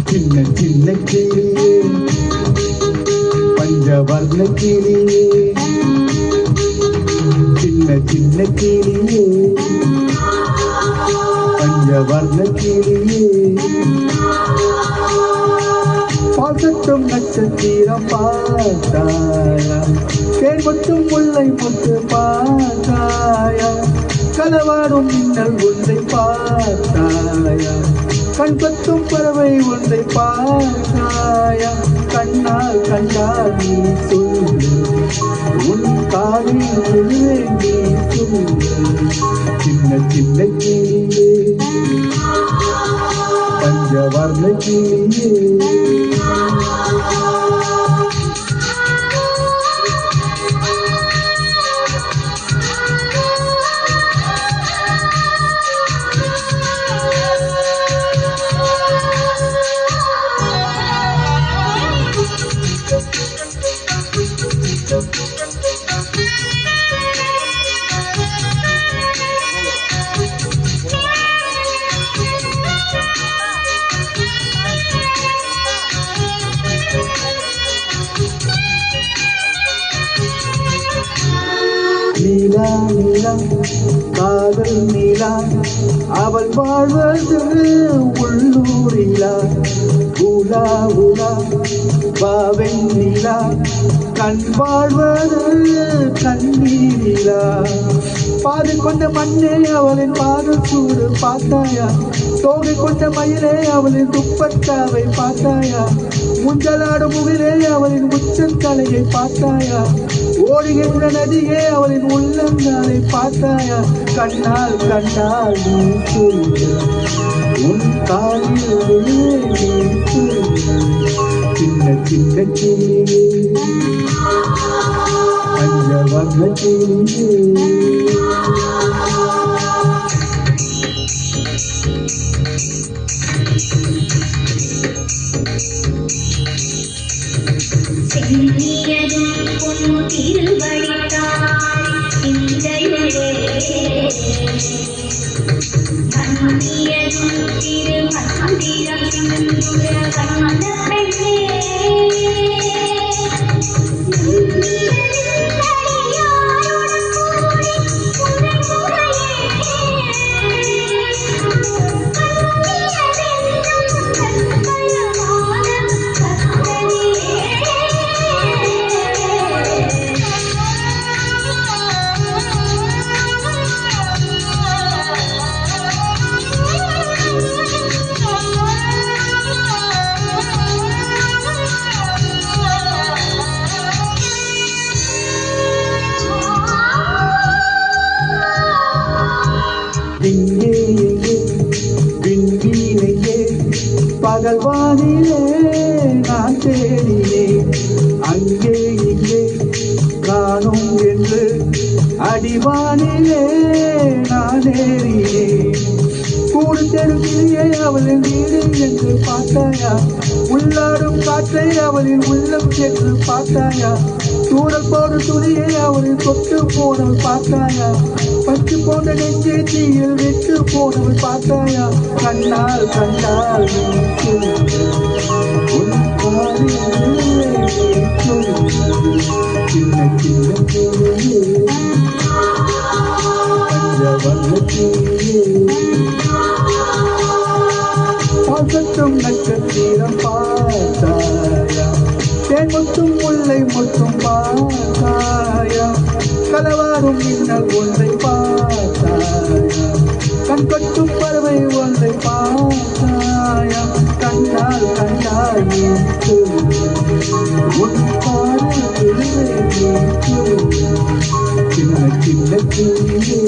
சின்ன சின்ன கிளியே பஞ்சவர்ண கிளியே சின்ன சின்ன கிளியே பஞ்சவர்ண கிளியே பாசட்டும் நட்சத்திரம் பார்த்தாயா தேர்வட்டும் முல்லை முத்து பார்த்தாயா களவாடும் மின்னல் ஒன்றை பார்த்தாயா கண் பத்தும் பறவை ஒன்றை பார்த்தாயா கண்ணால் கண்டால் நீ சொல்லு உன் காலில் விழுவேன் நீ சொல்லு சின்ன சின்ன கிளியே பஞ்சவர்ண கிளியே நீலா நீலா காதல் நீலா அவள் வாழ்வது உள்ளூரிலா உலா உலா பாவென் நீலா கண் வாழ்வது கண்ணீரிலா பாது கொண்ட மண்ணே அவளின் பாதல் சூடு பார்த்தாயா தோகை கொண்ட மயிலே அவளின் துப்பட்டாவை பார்த்தாயா முஞ்சலாடும் முகிலே அவளின் உச்சந்தலையை பார்த்தாயா ஓடுகின்ற நதியே அவளின் உள்ளங்காலை பார்த்தாயா கண்ணால் கண்ணால் நீ சொல்லு உன் காலில் நீ சொல்லு சின்ன சின்ன கிளியே பஞ்சவர்ண கிளியே சென்னியதும் பொன் திருவடித்தாய் சிந்தையுளே கண்ணியதும் திருமந்திரம் சிந்துர கண்ண பெண்ணே இங்கே எங்கே விண்வீனையே பகல்வானிலே நான் தேடினேன் அங்கே இங்கே காணும் என்று அடிவானிலே நான் ஏறினேன் கூடு தெருவிலே அவளின் வீடு என்று பார்த்தாயா உள்ளாடும் காற்றை அவளின் உள்ளம் என்று பார்த்தாயா தூரல் போடு துணியை அவளின் தொட்டு போனவள் பார்த்தாயா பச்சு போன்ற நெஞ்சை தீயில் வெட்டு போனவள் பார்த்தாயா கண்ணால் கண்ணால் உன் காலில் சின்ன சின்ன கிளியே பஞ்சவர்ண கிளியே பாசட்டும் நட்சத்திரம் பார்த்தாயா தேன் முத்தும் முல்லை முத்தும் பார்த்தாயா களவாடும் மின்னல் ஒன்றை பார்த்தாயா கண் கட்டும் பறவை ஒன்றை பார்த்தாயா கண்ணால் கண்ணால் நீ சொல்லு உன் காலில் விழுவேன் நீ சொல்லு சின்ன சின்ன கிளியே